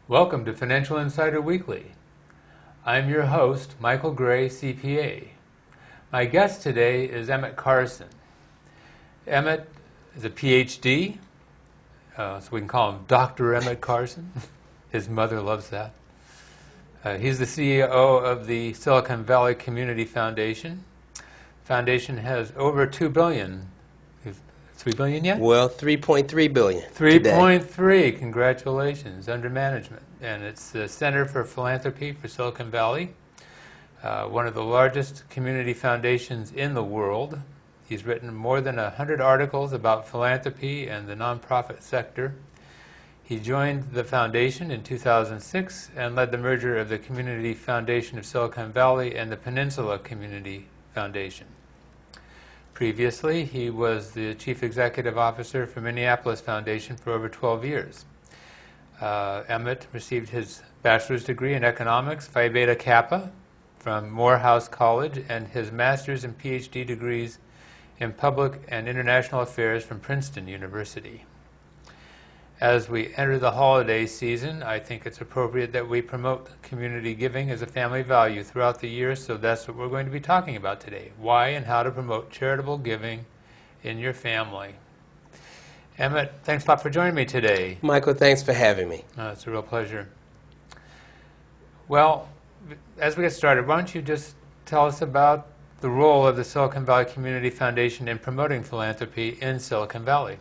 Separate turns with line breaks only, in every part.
Welcome to Financial Insider Weekly. I'm your host, Michael Gray, CPA. My guest today is Emmett Carson. Emmett is a Ph.D., so we can call him Dr. Emmett Carson. His mother loves that. He's the CEO of the Silicon Valley Community Foundation. The foundation has over $2 billion. $3 billion yet?
Well, 3.3 billion.
3.3, congratulations, under management. And it's the Center for Philanthropy for Silicon Valley, one of the largest community foundations in the world. He's written more than 100 articles about philanthropy and the nonprofit sector. He joined the foundation in 2006 and led the merger of the Community Foundation of Silicon Valley and the Peninsula Community Foundation. Previously, he was the Chief Executive Officer for Minneapolis Foundation for over 12 years. Emmett received his bachelor's degree in economics, Phi Beta Kappa, from Morehouse College, and his master's and Ph.D. degrees in public and international affairs from Princeton University. As we enter the holiday season, I think it's appropriate that we promote community giving as a family value throughout the year, so that's what we're going to be talking about today, why and how to promote charitable giving in your family. Emmett, thanks a lot for joining me today.
Michael, thanks for having me.
It's a real pleasure. Well, as we get started, why don't you just tell us about the role of the Silicon Valley Community Foundation in promoting philanthropy in Silicon Valley?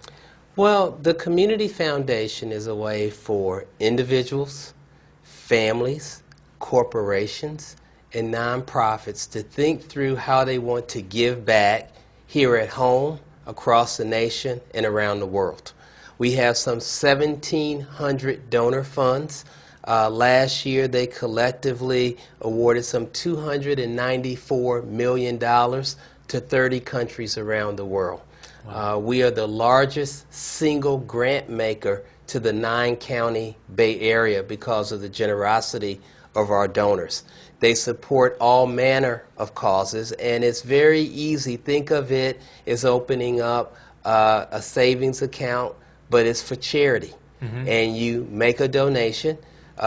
Well, the Community Foundation is a way for individuals, families, corporations, and nonprofits to think through how they want to give back here at home, across the nation, and around the world. We have some 1,700 donor funds. Last year, they collectively awarded some $294 million to 30 countries around the world. Wow. We are the largest single grant maker to the 9-county Bay Area because of the generosity of our donors. They support all manner of causes, and it's very easy. Think of it as opening up a savings account, but it's for charity. Mm-hmm. And you make a donation.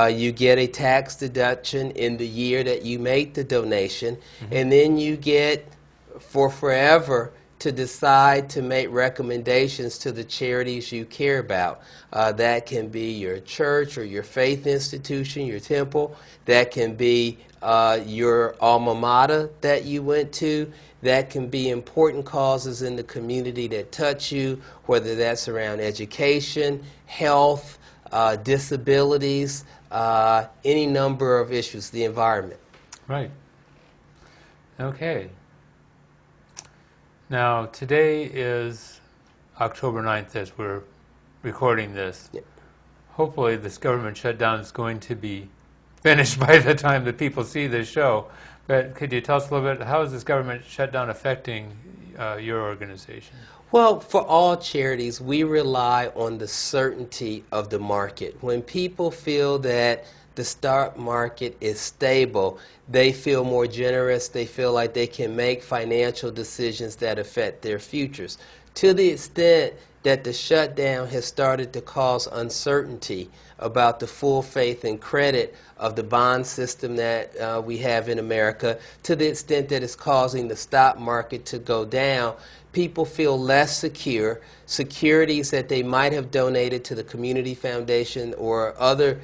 You get a tax deduction in the year that you make the donation, mm-hmm. and then you get, for forever, to decide to make recommendations to the charities you care about. That can be your church or your faith institution, your temple. That can be your alma mater that you went to. That can be important causes in the community that touch you, whether that's around education, health, disabilities, any number of issues, the environment.
Right. Okay. Now, today is October 9th as we're recording this. Yep. Hopefully this government shutdown is going to be finished by the time that people see this show. But could you tell us a little bit, how is this government shutdown affecting your organization?
Well, for all charities, we rely on the certainty of the market. When people feel that the stock market is stable, they feel more generous, they feel like they can make financial decisions that affect their futures. To the extent that the shutdown has started to cause uncertainty about the full faith and credit of the bond system that we have in America, to the extent that it's causing the stock market to go down, people feel less secure. Securities that they might have donated to the Community Foundation or other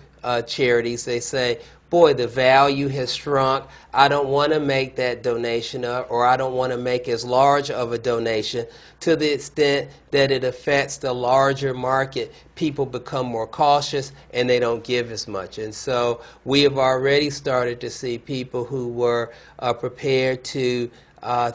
charities, they say, boy, the value has shrunk. I don't want to make that donation or I don't want to make as large of a donation. To the extent that it affects the larger market, people become more cautious and they don't give as much. And so we have already started to see people who were prepared to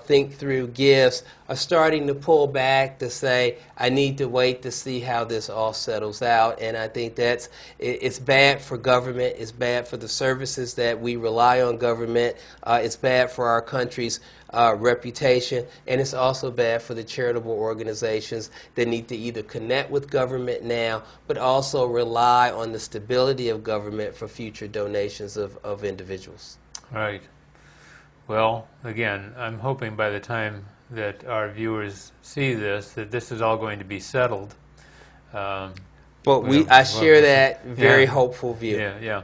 think through gifts are starting to pull back to say, I need to wait to see how this all settles out. And I think it's bad for government, it's bad for the services that we rely on government, it's bad for our country's reputation, and it's also bad for the charitable organizations that need to either connect with government now, but also rely on the stability of government for future donations of individuals.
Right. Well, again, I'm hoping by the time that our viewers see this, that this is all going to be settled.
But
Well,
I share
well,
that very
yeah,
hopeful view.
yeah.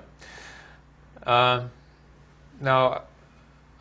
Now,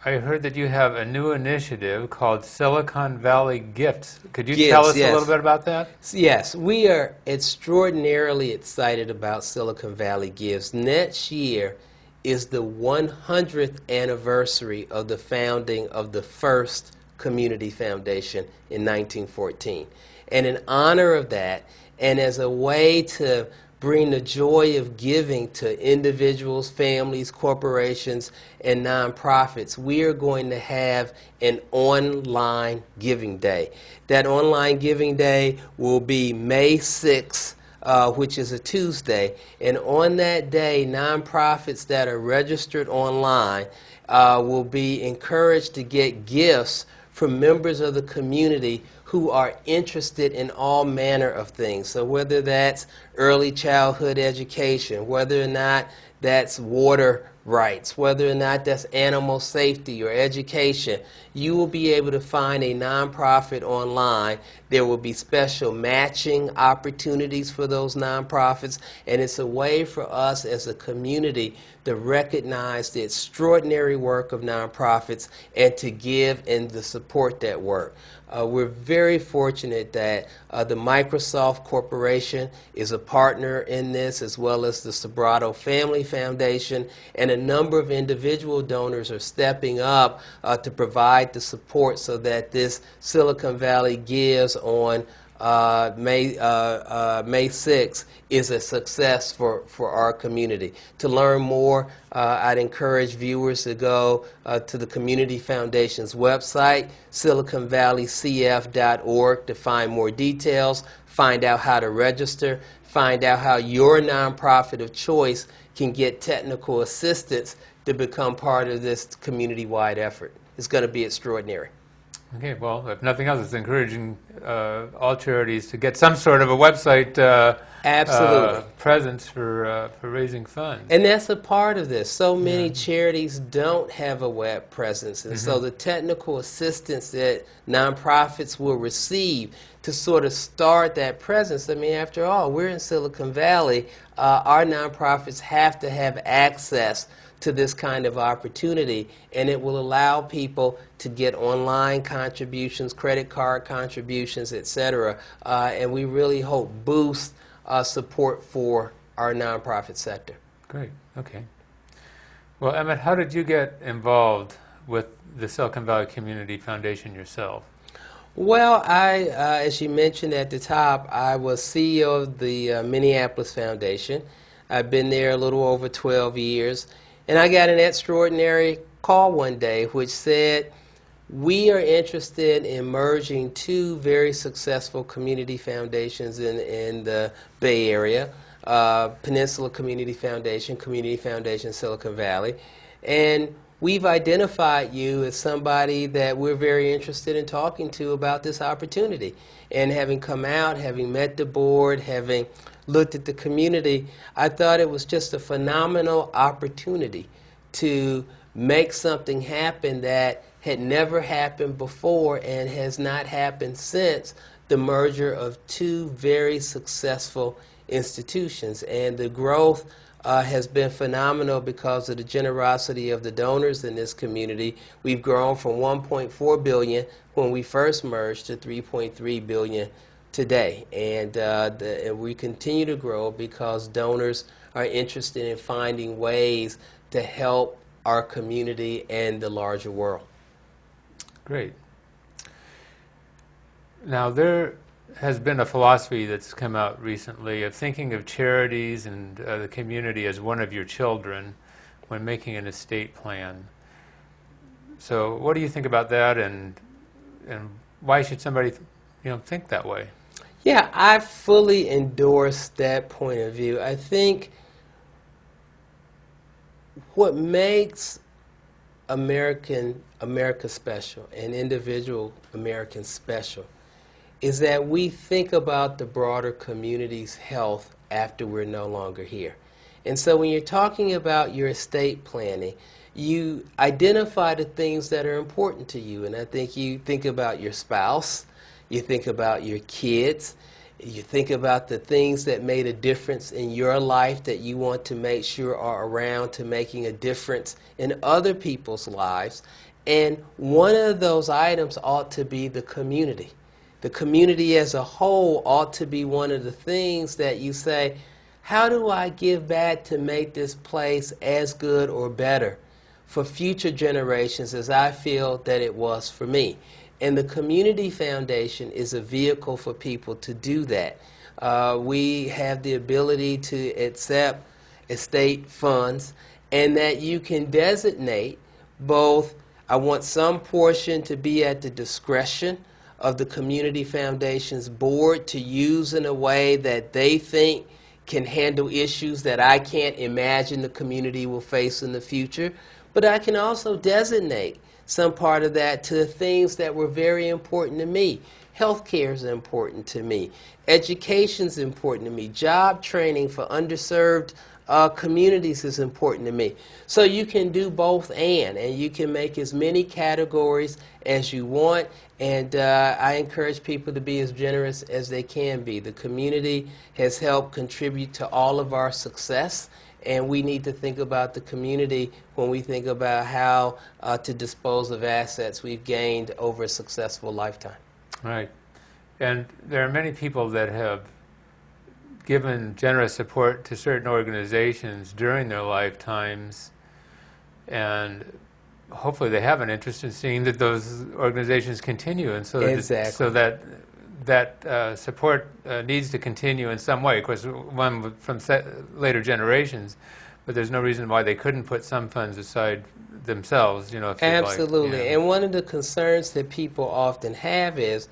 I heard that you have a new initiative called Silicon Valley Gifts. Could you tell
Gifts,
us a little
yes.
bit about that?
Yes, we are extraordinarily excited about Silicon Valley Gives. Next year is the 100th anniversary of the founding of the first community foundation in 1914. And in honor of that, and as a way to bring the joy of giving to individuals, families, corporations, and nonprofits, we are going to have an online giving day. That online giving day will be May 6th, which is a Tuesday. And on that day, nonprofits that are registered online will be encouraged to get gifts from members of the community who are interested in all manner of things. So whether that's early childhood education, whether or not that's water rights, whether or not that's animal safety or education, you will be able to find a nonprofit online. There will be special matching opportunities for those nonprofits, and it's a way for us as a community to recognize the extraordinary work of nonprofits and to give and to support that work. We're very fortunate that the Microsoft Corporation is a partner in this, as well as the Sobrato Family Foundation, and a number of individual donors are stepping up to provide the support so that this Silicon Valley Gives on May 6th is a success for our community. To learn more, I'd encourage viewers to go to the Community Foundation's website, siliconvalleycf.org, to find more details, find out how to register, find out how your nonprofit of choice can get technical assistance to become part of this community-wide effort. It's going to be extraordinary.
Okay, well, if nothing else, it's encouraging all charities to get some sort of a website
Absolutely.
presence for raising funds.
And that's a part of this. So many charities don't have a web presence, and so the technical assistance that nonprofits will receive to sort of start that presence. I mean, after all, we're in Silicon Valley. Our nonprofits have to have access to this kind of opportunity, and it will allow people to get online contributions, credit card contributions, etc. And we really hope boost support for our nonprofit sector.
Great, okay. Well, Emmett, how did you get involved with the Silicon Valley Community Foundation yourself?
Well, as you mentioned at the top, I was CEO of the Minneapolis Foundation. I've been there a little over 12 years. And I got an extraordinary call one day which said, we are interested in merging two very successful community foundations in the Bay Area, Peninsula Community Foundation Silicon Valley. And we've identified you as somebody that we're very interested in talking to about this opportunity. And having come out, having met the board, having looked at the community, I thought it was just a phenomenal opportunity to make something happen that had never happened before and has not happened since the merger of two very successful institutions. And the growth has been phenomenal because of the generosity of the donors in this community. We've grown from $1.4 billion when we first merged to $3.3 billion today, and we continue to grow because donors are interested in finding ways to help our community and the larger world.
Great. Now, there has been a philosophy that's come out recently of thinking of charities and the community as one of your children when making an estate plan. So what do you think about that, and why should somebody think that way?
Yeah, I fully endorse that point of view. I think what makes America special and individual Americans special is that we think about the broader community's health after we're no longer here. And so when you're talking about your estate planning, you identify the things that are important to you. And I think you think about your spouse, you think about your kids, You think about the things that made a difference in your life that you want to make sure are around to making a difference in other people's lives. And one of those items ought to be the community. The community as a whole ought to be one of the things that you say, how do I give back to make this place as good or better for future generations as I feel that it was for me? And the Community Foundation is a vehicle for people to do that. We have the ability to accept estate funds, and that you can designate both, I want some portion to be at the discretion of the Community Foundation's board to use in a way that they think can handle issues that I can't imagine the community will face in the future. But I can also designate some part of that to things that were very important to me. Healthcare is important to me. Education is important to me. Job training for underserved communities is important to me. So you can do both and you can make as many categories as you want, and I encourage people to be as generous as they can be. The community has helped contribute to all of our success, and we need to think about the community when we think about how to dispose of assets we've gained over a successful lifetime.
Right. And there are many people that have given generous support to certain organizations during their lifetimes, and hopefully they have an interest in seeing that those organizations continue, and so that,
Exactly.
so that support needs to continue in some way. Of course, one from later generations, but there's no reason why they couldn't put some funds aside themselves, you know, if they'd like.
Absolutely.
Yeah.
And one of the concerns that people often have is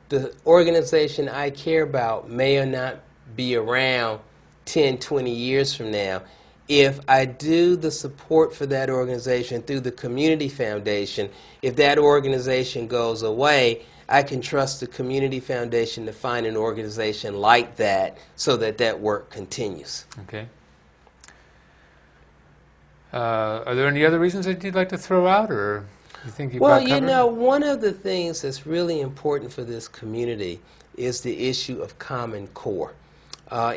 the organization I care about may or not be around 10, 20 years from now. If I do the support for that organization through the Community Foundation, if that organization goes away, I can trust the Community Foundation to find an organization like that so that that work continues.
Okay. Are there any other reasons that you'd like to throw out, or you think you've got covered?
Well, you know, one of the things that's really important for this community is the issue of Common Core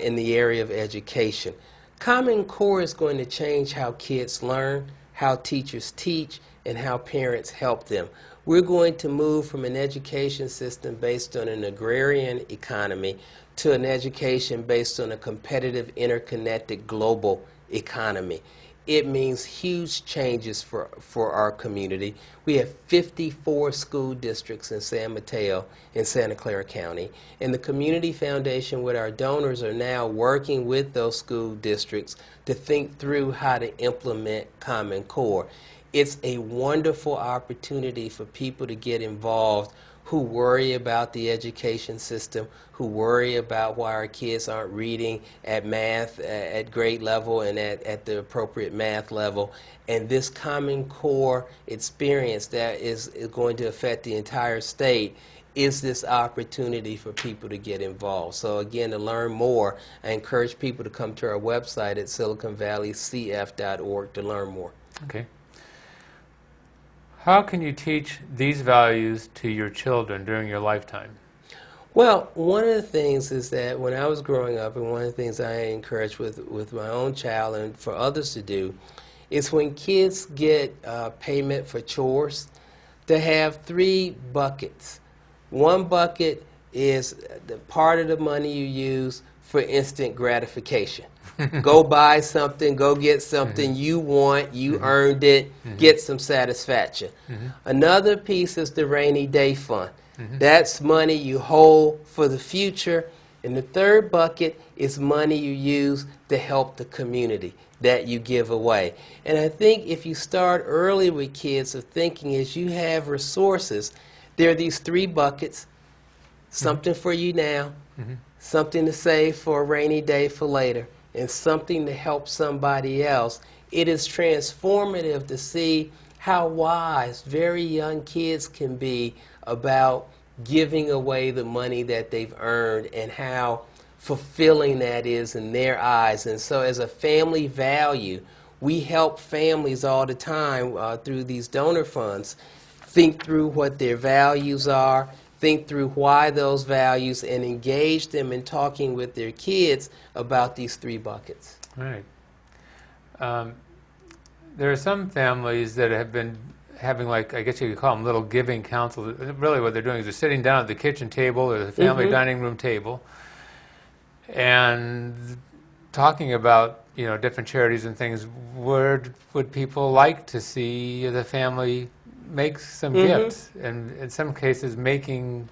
in the area of education. Common Core is going to change how kids learn, how teachers teach, and how parents help them. We're going to move from an education system based on an agrarian economy to an education based on a competitive, interconnected global economy. It means huge changes for our community. We have 54 school districts in San Mateo in Santa Clara County, and the Community Foundation with our donors are now working with those school districts to think through how to implement Common Core. It's a wonderful opportunity for people to get involved who worry about the education system, who worry about why our kids aren't reading at math at grade level and at the appropriate math level. And this Common Core experience that is going to affect the entire state is this opportunity for people to get involved. So again, to learn more, I encourage people to come to our website at siliconvalleycf.org to learn more.
Okay. How can you teach these values to your children during your lifetime?
Well, one of the things is that when I was growing up, and one of the things I encourage with my own child and for others to do, is when kids get payment for chores, to have 3 buckets. One bucket is the part of the money you use for instant gratification. Go buy something, go get something you want, you earned it, get some satisfaction. Another piece is the rainy day fund. That's money you hold for the future. And the third bucket is money you use to help the community that you give away. And I think if you start early with kids of thinking as you have resources, there are these 3 buckets, something for you now, something to save for a rainy day for later, and something to help somebody else. It is transformative to see how wise very young kids can be about giving away the money that they've earned and how fulfilling that is in their eyes. And so as a family value, we help families all the time through these donor funds think through what their values are, think through why those values and engage them in talking with their kids about these 3 buckets.
Right. There are some families that have been having, like, I guess you could call them little giving councils. Really what they're doing is they're sitting down at the kitchen table or the family dining room table and talking about, you know, different charities and things. Where would people like to see the family make some gifts? And in some cases making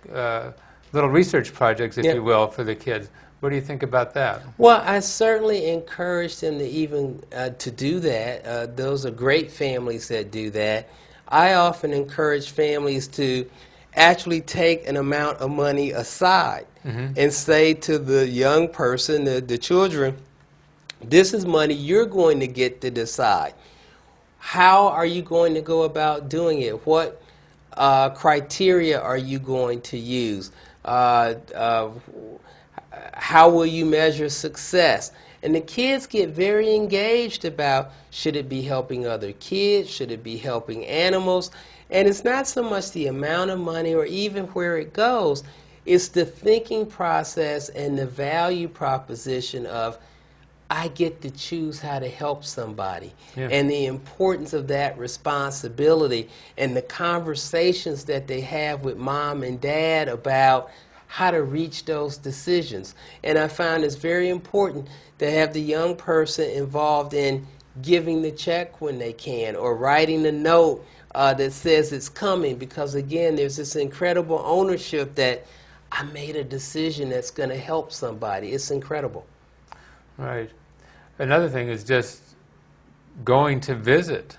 little research projects, if you will, for the kids. What do you think about that?
Well, I certainly encourage them to even to do that. Those are great families that do that. I often encourage families to actually take an amount of money aside and say to the young person, the children, this is money you're going to get to decide. How are you going to go about doing it? What criteria are you going to use? How will you measure success? And the kids get very engaged about, should it be helping other kids? Should it be helping animals? And it's not so much the amount of money or even where it goes. It's the thinking process and the value proposition of, I get to choose how to help somebody, and the importance of that responsibility and the conversations that they have with mom and dad about how to reach those decisions. And I find it's very important to have the young person involved in giving the check when they can, or writing the note that says it's coming, because again, there's this incredible ownership that I made a decision that's going to help somebody. It's incredible.
Right. Another thing is just going to visit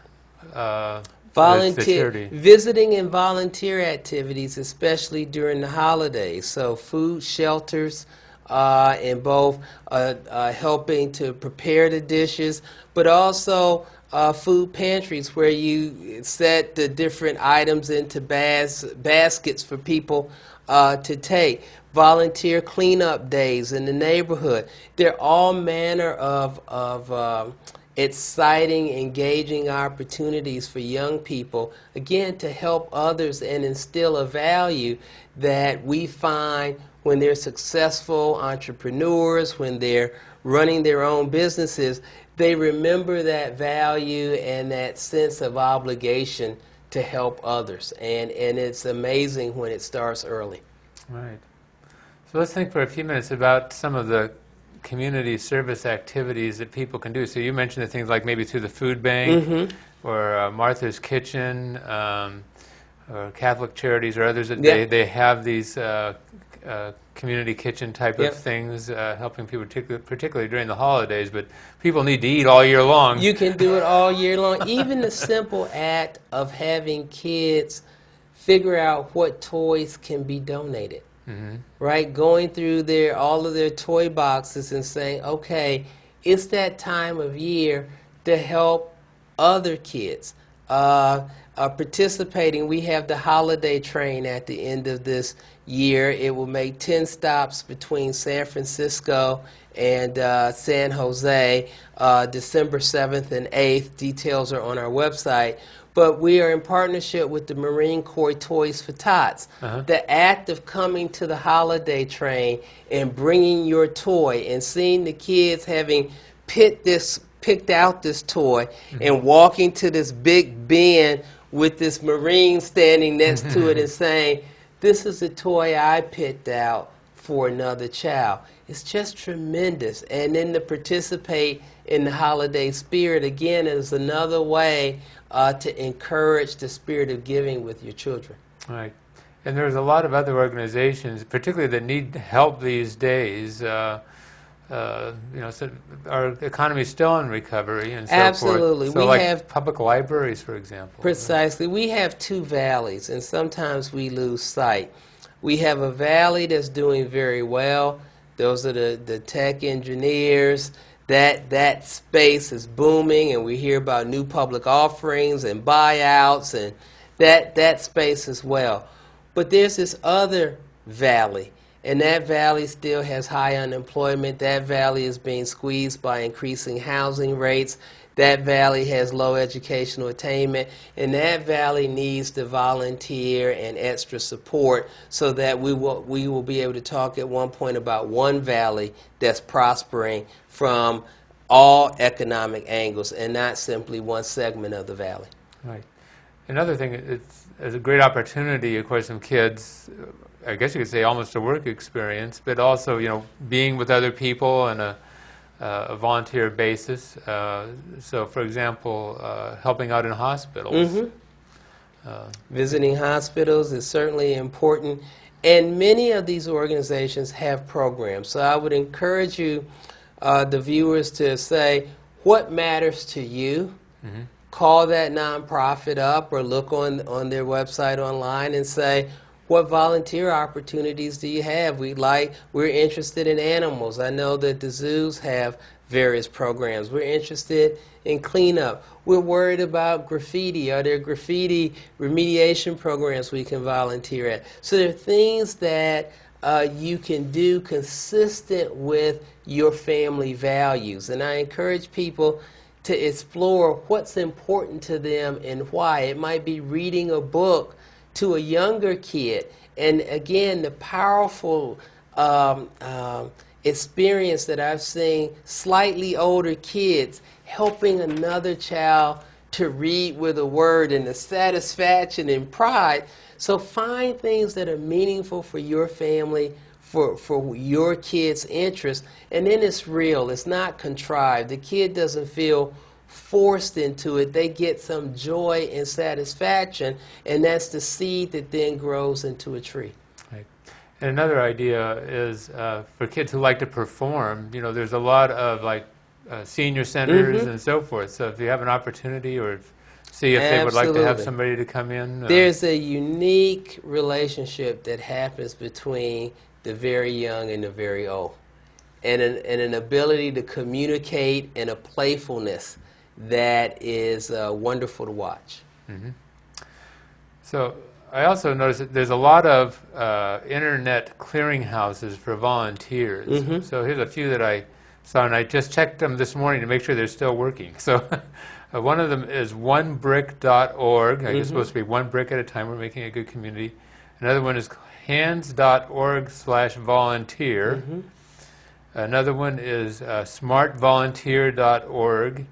visiting and volunteer activities, especially during the holidays. So food shelters, and both helping to prepare the dishes, but also food pantries where you set the different items into baskets for people to take. Volunteer cleanup days in the neighborhood. They're all manner of exciting, engaging opportunities for young people, again, to help others and instill a value that we find when they're successful entrepreneurs, when they're running their own businesses. They remember that value and that sense of obligation to help others. And it's amazing when it starts early.
Right. So let's think for a few minutes about some of the community service activities that people can do. So you mentioned the things like maybe through the food bank or Martha's Kitchen or Catholic Charities or others that they have these community kitchen type of things helping people particularly during the holidays, but people need to eat all year long.
You can do it all year long. Even the simple act of having kids figure out what toys can be donated. Right? Going through all of their toy boxes and saying, okay, it's that time of year to help other kids. Participating, we have the holiday train at the end of this year. It will make 10 stops between San Francisco and San Jose, December 7th and 8th. Details are on our website. But we are in partnership with the Marine Corps Toys for Tots. The act of coming to the holiday train and bringing your toy and seeing the kids having picked out this toy and walking to this big bin with this Marine standing next to it and saying, this is a toy I picked out for another child. It's just tremendous. And then to participate in the holiday spirit, again, is another way to encourage the spirit of giving with your children.
Right. And there's a lot of other organizations, particularly that need help these days. You know, so our economy is still in recovery and so
Absolutely.
forth. So we have public libraries, for example.
Precisely. We have 2 valleys, and sometimes we lose sight. We have a valley that's doing very well. Those are the tech engineers. That space is booming, and we hear about new public offerings and buyouts and that space as well. But there's this other valley, and that valley still has high unemployment. That valley is being squeezed by increasing housing rates. That valley has low educational attainment, and that valley needs the volunteer and extra support so that we will be able to talk at one point about one valley that's prospering from all economic angles and not simply one segment of the valley.
Right. Another thing, it's a great opportunity, of course, some kids, I guess you could say almost a work experience, but also, being with other people on a volunteer basis. So, for example, helping out in hospitals.
Mm-hmm. Visiting hospitals is certainly important, and many of these organizations have programs. So I would encourage you, the viewers, to say, what matters to you? Mm-hmm. Call that nonprofit up or look on their website online and say, what volunteer opportunities do you have? We're interested in animals. I know that the zoos have various programs. We're interested in cleanup. We're worried about graffiti. Are there graffiti remediation programs we can volunteer at? So there are things that you can do consistent with your family values. And I encourage people to explore what's important to them and why. It might be reading a book to a younger kid. And again, the powerful experience that I've seen slightly older kids helping another child to read with a word, and the satisfaction and pride. So find things that are meaningful for your family, for your kids' interest, and then it's real. It's not contrived. The kid doesn't feel forced into it. They get some joy and satisfaction, and that's the seed that then grows into a tree.
Right. And another idea is for kids who like to perform, there's a lot of senior centers
Mm-hmm.
and so forth. So if you have an opportunity or see if they would like to have somebody to come in.
There's a unique relationship that happens between the very young and the very old, and an ability to communicate and a playfulness that is wonderful to watch.
Mm-hmm. So I also noticed that there's a lot of internet clearinghouses for volunteers.
Mm-hmm.
So here's a few that I saw, and I just checked them this morning to make sure they're still working. So one of them is onebrick.org. I guess it's supposed to be one brick at a time. We're making a good community. Another one is hands.org/volunteer.
Mm-hmm.
Another one is smartvolunteer.org.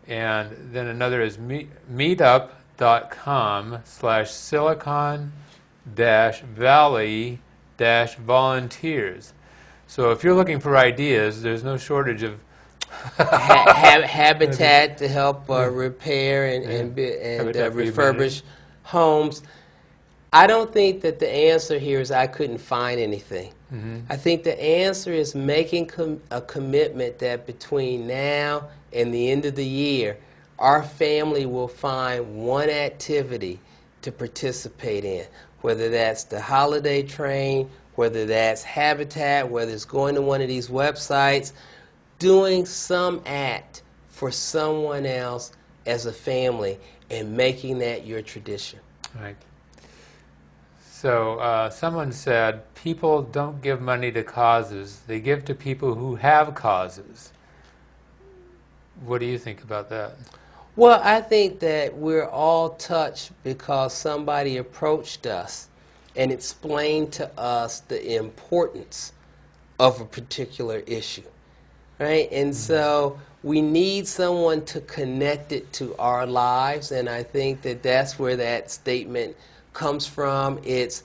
And then another is meetup.com/silicon-valley-volunteers. So if you're looking for ideas, there's no shortage of
habitat to help repair and refurbish homes. I don't think that the answer here is I couldn't find anything. Mm-hmm. I think the answer is making a commitment that between now and the end of the year, our family will find one activity to participate in, whether that's the holiday train, whether that's habitat, whether it's going to one of these websites, doing some act for someone else as a family and making that your tradition.
Right. So someone said, people don't give money to causes, they give to people who have causes. What do you think about that?
Well, I think that we're all touched because somebody approached us and explained to us the importance of a particular issue, right? And so we need someone to connect it to our lives, and I think that that's where that statement comes from. It's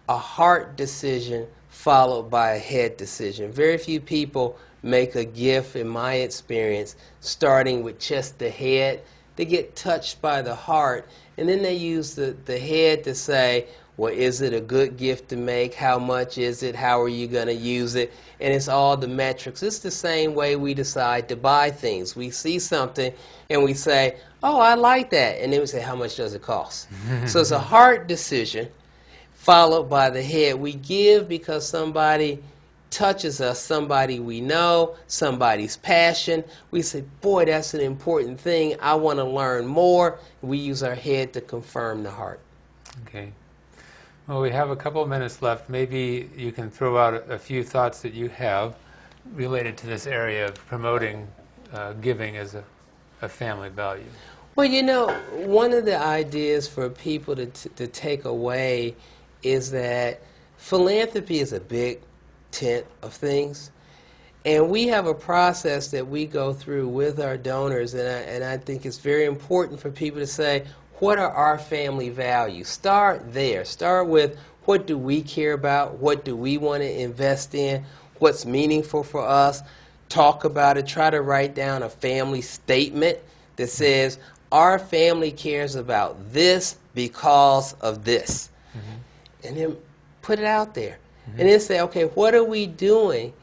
a heart decision followed by a head decision. Very few people make a gift, in my experience, starting with just the head. They get touched by the heart, and then they use the head to say, well, is it a good gift to make? How much is it? How are you going to use it? And it's all the metrics. It's the same way we decide to buy things. We see something and we say, oh, I like that. And then we say, how much does it cost? So it's a heart decision followed by the head. We give because somebody touches us, somebody we know, somebody's passion. We say, boy, that's an important thing. I want to learn more. We use our head to confirm the heart.
Okay. Well, we have a couple of minutes left. Maybe you can throw out a few thoughts that you have related to this area of promoting giving as a family value?
Well, you know, one of the ideas for people to take away is that philanthropy is a big tent of things. And we have a process that we go through with our donors, and I think it's very important for people to say, what are our family values? Start there. Start with, what do we care about? What do we want to invest in? What's meaningful for us? Talk about it. Try to write down a family statement that says, our family cares about this because of this. Mm-hmm. And then put it out there. Mm-hmm. And then say, okay, what are we doing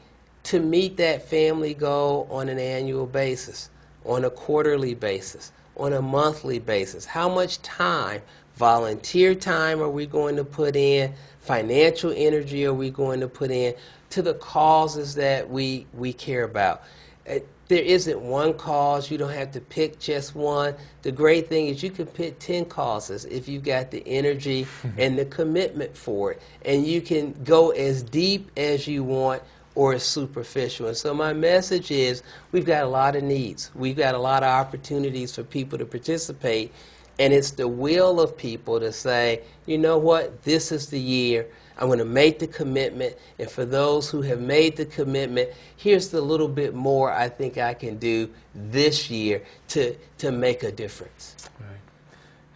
to meet that family goal on an annual basis, on a quarterly basis, on a monthly basis? How much time, volunteer time, are we going to put in? Financial energy are we going to put in to the causes that we care about? There isn't one cause. You don't have to pick just one. The great thing is you can pick 10 causes if you've got the energy and the commitment for it. And you can go as deep as you want or as superficial. And so my message is, we've got a lot of needs. We've got a lot of opportunities for people to participate. And it's the will of people to say, you know what, this is the year. I'm going to make the commitment. And for those who have made the commitment, here's the little bit more I think I can do this year to make a difference.
Right.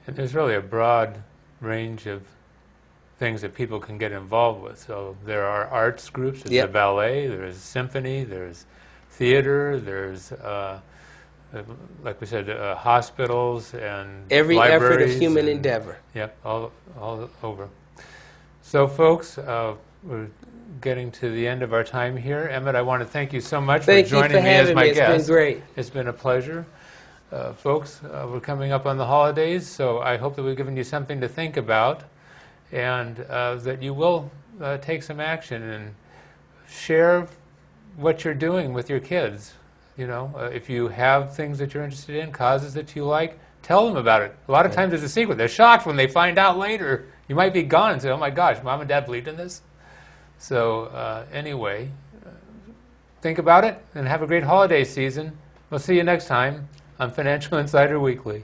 And there's really a broad range of things that people can get involved with. So there are arts groups, there's the ballet, there's symphony, there's theater, there's like we said, hospitals and
every
libraries
effort of human endeavor.
Yep, all over. So folks, we're getting to the end of our time here. Emmett, I want to thank you so much for joining me as my guest.
It's been great.
It's been a pleasure. Folks, we're coming up on the holidays, so I hope that we've given you something to think about, and that you will take some action and share what you're doing with your kids. You know, if you have things that you're interested in, causes that you like, tell them about it. A lot of times there's a secret. They're shocked when they find out later. You might be gone and say, oh my gosh, Mom and Dad believed in this. So anyway, think about it and have a great holiday season. We'll see you next time on Financial Insider Weekly.